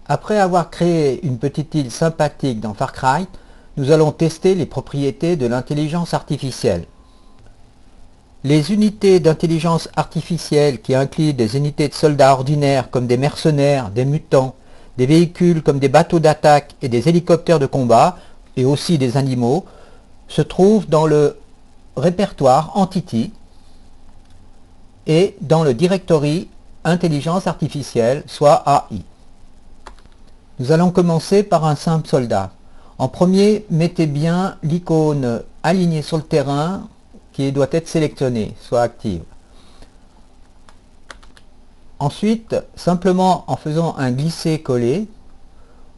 Après avoir créé une petite île sympathique dans Far Cry, nous allons tester les propriétés de l'intelligence artificielle. Les unités d'intelligence artificielle qui incluent des unités de soldats ordinaires comme des mercenaires, des mutants, des véhicules comme des bateaux d'attaque et des hélicoptères de combat, et aussi des animaux, se trouvent dans le répertoire Entity et dans le directory Intelligence artificielle, soit AI. Nous allons commencer par un simple soldat. En premier, mettez bien l'icône alignée sur le terrain qui doit être sélectionnée, soit active. Ensuite, simplement en faisant un glisser-coller,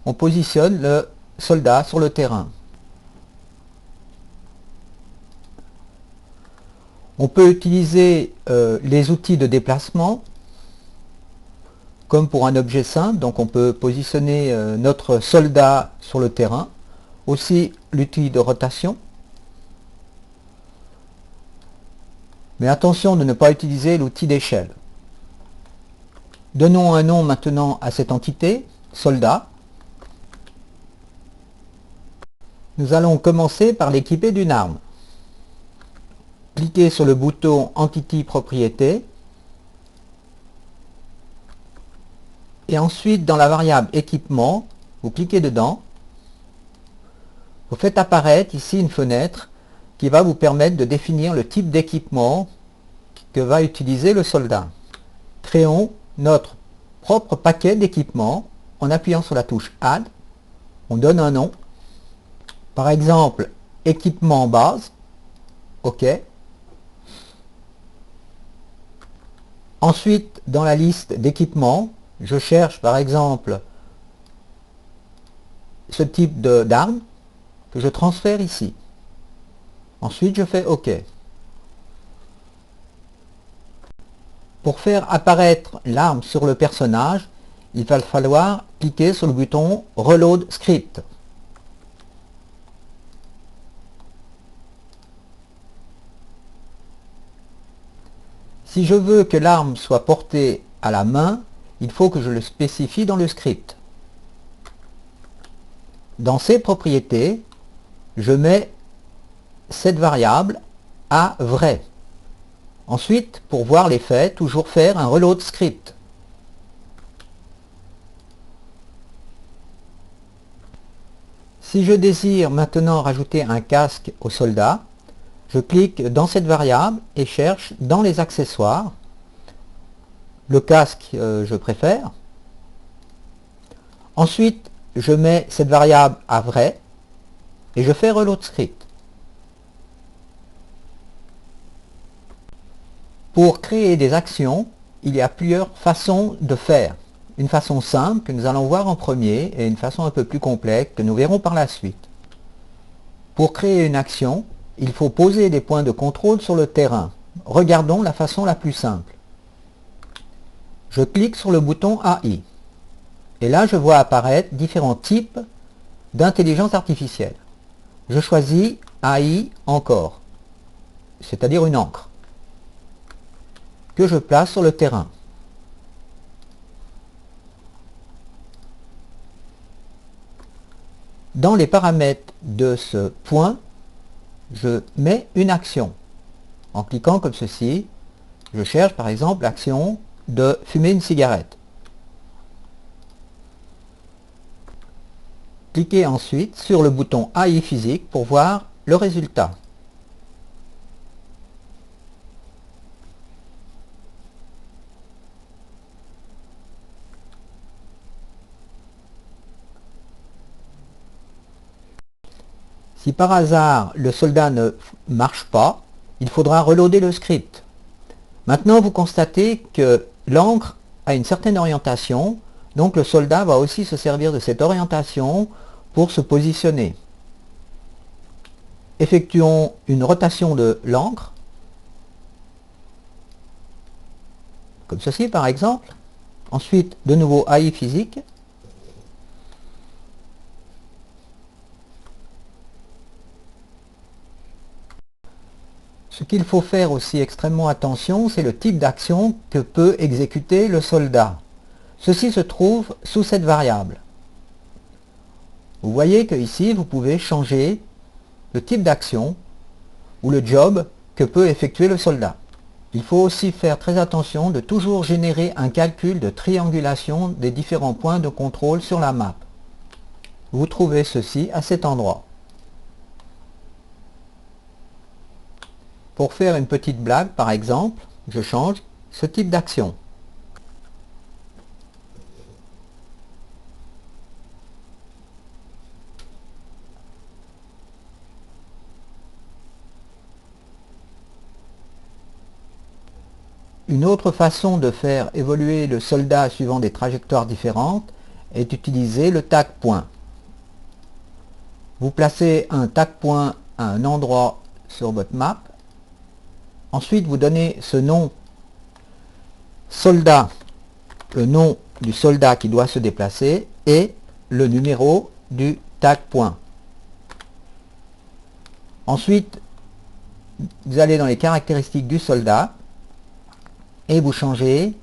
on positionne le soldat sur le terrain. On peut utiliser les outils de déplacement comme pour un objet simple, donc on peut positionner notre soldat sur le terrain. Aussi l'outil de rotation. Mais attention de ne pas utiliser l'outil d'échelle. Donnons un nom maintenant à cette entité, soldat. Nous allons commencer par l'équiper d'une arme. Cliquez sur le bouton Entity Propriétés. Et ensuite, dans la variable Équipement, vous cliquez dedans. Vous faites apparaître ici une fenêtre qui va vous permettre de définir le type d'équipement que va utiliser le soldat. Créons notre propre paquet d'équipements en appuyant sur la touche Add. On donne un nom. Par exemple, équipement base. OK. Ensuite, dans la liste d'équipements, je cherche par exemple ce type d'arme que je transfère ici. Ensuite, je fais OK. Pour faire apparaître l'arme sur le personnage, il va falloir cliquer sur le bouton Reload Script. Si je veux que l'arme soit portée à la main, il faut que je le spécifie dans le script. Dans ces propriétés, je mets cette variable à vrai. Ensuite, pour voir l'effet, toujours faire un reload script. Si je désire maintenant rajouter un casque au soldat, je clique dans cette variable et cherche dans les accessoires. Le casque, je préfère. Ensuite, je mets cette variable à vrai et je fais reload script. Pour créer des actions, il y a plusieurs façons de faire. Une façon simple que nous allons voir en premier et une façon un peu plus complexe que nous verrons par la suite. Pour créer une action, il faut poser des points de contrôle sur le terrain. Regardons la façon la plus simple. Je clique sur le bouton AI. Et là, je vois apparaître différents types d'intelligence artificielle. Je choisis AI encore, c'est-à-dire une encre, que je place sur le terrain. Dans les paramètres de ce point, je mets une action. En cliquant comme ceci, je cherche par exemple l'action de fumer une cigarette. Cliquez ensuite sur le bouton AI physique pour voir le résultat. Si par hasard le soldat ne marche pas, il faudra reloader le script. Maintenant vous constatez que l'encre a une certaine orientation, donc le soldat va aussi se servir de cette orientation pour se positionner. Effectuons une rotation de l'encre, comme ceci par exemple. Ensuite de nouveau AI physique. Ce qu'il faut faire aussi extrêmement attention, c'est le type d'action que peut exécuter le soldat. Ceci se trouve sous cette variable. Vous voyez que ici vous pouvez changer le type d'action ou le job que peut effectuer le soldat. Il faut aussi faire très attention de toujours générer un calcul de triangulation des différents points de contrôle sur la map. Vous trouvez ceci à cet endroit. Pour faire une petite blague, par exemple, je change ce type d'action. Une autre façon de faire évoluer le soldat suivant des trajectoires différentes est d'utiliser le tag point. Vous placez un tag point à un endroit sur votre map. Ensuite, vous donnez ce nom soldat, le nom du soldat qui doit se déplacer et le numéro du tag point. Ensuite, vous allez dans les caractéristiques du soldat et vous changez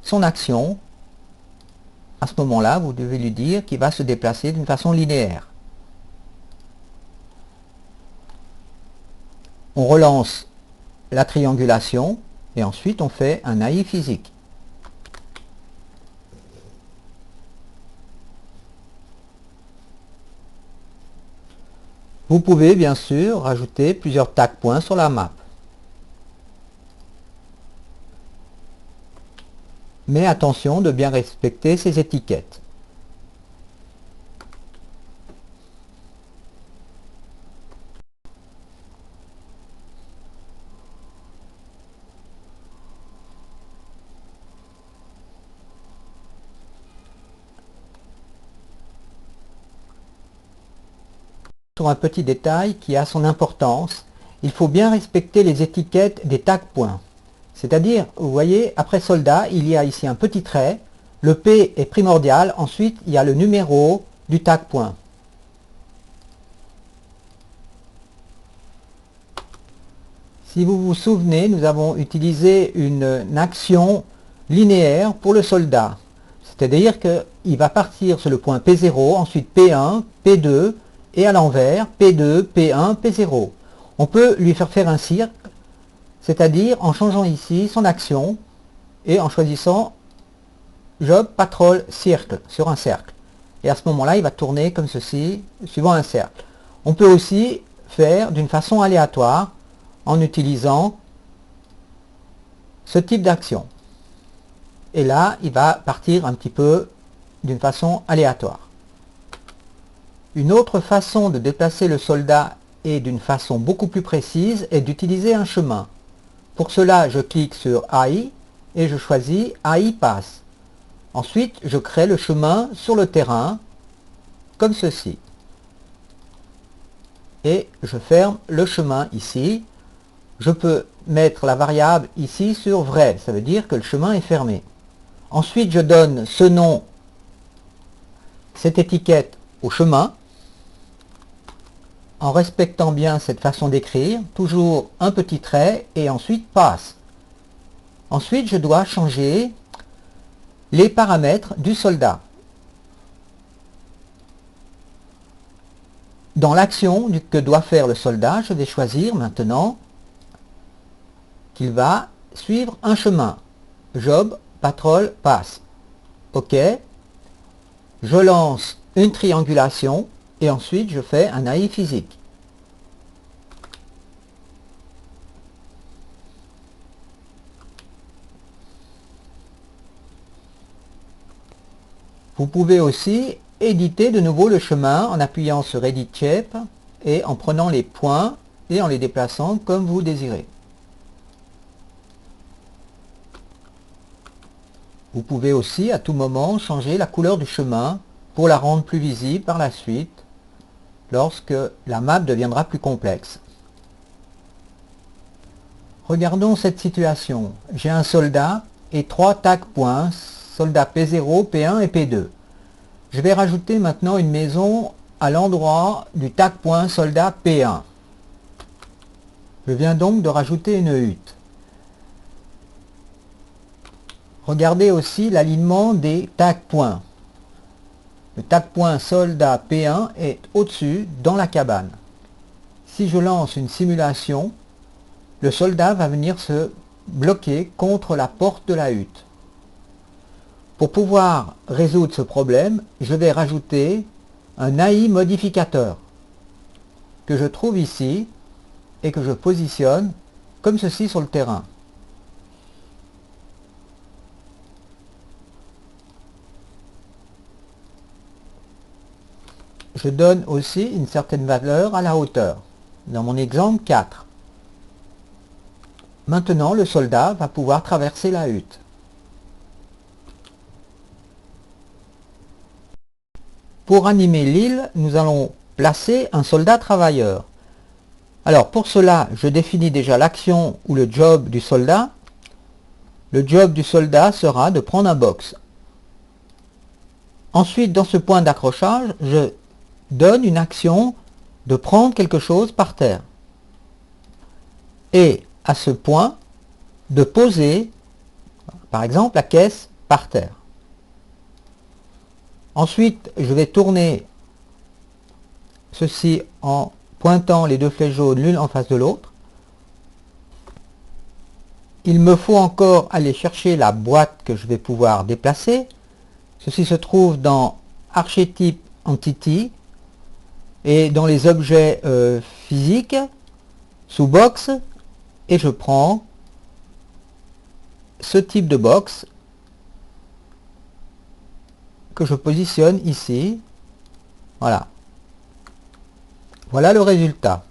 son action. À ce moment-là, vous devez lui dire qu'il va se déplacer d'une façon linéaire. On relance la triangulation et ensuite on fait un AI physique. Vous pouvez bien sûr rajouter plusieurs tag points sur la map. Mais attention de bien respecter ces étiquettes. Sur un petit détail qui a son importance, il faut bien respecter les étiquettes des tag points. C'est-à-dire, vous voyez, après soldat, il y a ici un petit trait, le P est primordial, ensuite il y a le numéro du tag point. Si vous vous souvenez, nous avons utilisé une action linéaire pour le soldat. C'est-à-dire qu'il va partir sur le point P0, ensuite P1, P2, et à l'envers, P2, P1, P0. On peut lui faire un cercle, c'est-à-dire en changeant ici son action et en choisissant Job, Patrol, Circle sur un cercle. Et à ce moment-là, il va tourner comme ceci, suivant un cercle. On peut aussi faire d'une façon aléatoire en utilisant ce type d'action. Et là, il va partir un petit peu d'une façon aléatoire. Une autre façon de déplacer le soldat et d'une façon beaucoup plus précise est d'utiliser un chemin. Pour cela, je clique sur AI et je choisis AI Pass. Ensuite, je crée le chemin sur le terrain, comme ceci. Et je ferme le chemin ici. Je peux mettre la variable ici sur vrai, ça veut dire que le chemin est fermé. Ensuite, je donne ce nom, cette étiquette au chemin, en respectant bien cette façon d'écrire, toujours un petit trait et ensuite passe. Ensuite, je dois changer les paramètres du soldat. Dans l'action que doit faire le soldat, je vais choisir maintenant qu'il va suivre un chemin. Job, Patrol, Pass. OK. Je lance une triangulation et ensuite je fais un AI physique. Vous pouvez aussi éditer de nouveau le chemin en appuyant sur Edit Shape et en prenant les points et en les déplaçant comme vous désirez. Vous pouvez aussi à tout moment changer la couleur du chemin pour la rendre plus visible par la suite lorsque la map deviendra plus complexe. Regardons cette situation. J'ai un soldat et 3 tag points, soldat P0, P1 et P2. Je vais rajouter maintenant une maison à l'endroit du tag point soldat P1. Je viens donc de rajouter une hutte. Regardez aussi l'alignement des tags points. Le tag point soldat P1 est au-dessus dans la cabane. Si je lance une simulation, le soldat va venir se bloquer contre la porte de la hutte. Pour pouvoir résoudre ce problème, je vais rajouter un AI modificateur que je trouve ici et que je positionne comme ceci sur le terrain. Je donne aussi une certaine valeur à la hauteur. Dans mon exemple 4. Maintenant, le soldat va pouvoir traverser la hutte. Pour animer l'île, nous allons placer un soldat travailleur. Alors pour cela, je définis déjà l'action ou le job du soldat. Le job du soldat sera de prendre un box. Ensuite, dans ce point d'accrochage, je donne une action de prendre quelque chose par terre. Et à ce point, de poser, par exemple, la caisse par terre. Ensuite, je vais tourner ceci en pointant les deux flèches jaunes l'une en face de l'autre. Il me faut encore aller chercher la boîte que je vais pouvoir déplacer. Ceci se trouve dans Archetype Entity et dans les objets physiques, sous Box, et je prends ce type de box que je positionne ici. Voilà. Voilà le résultat.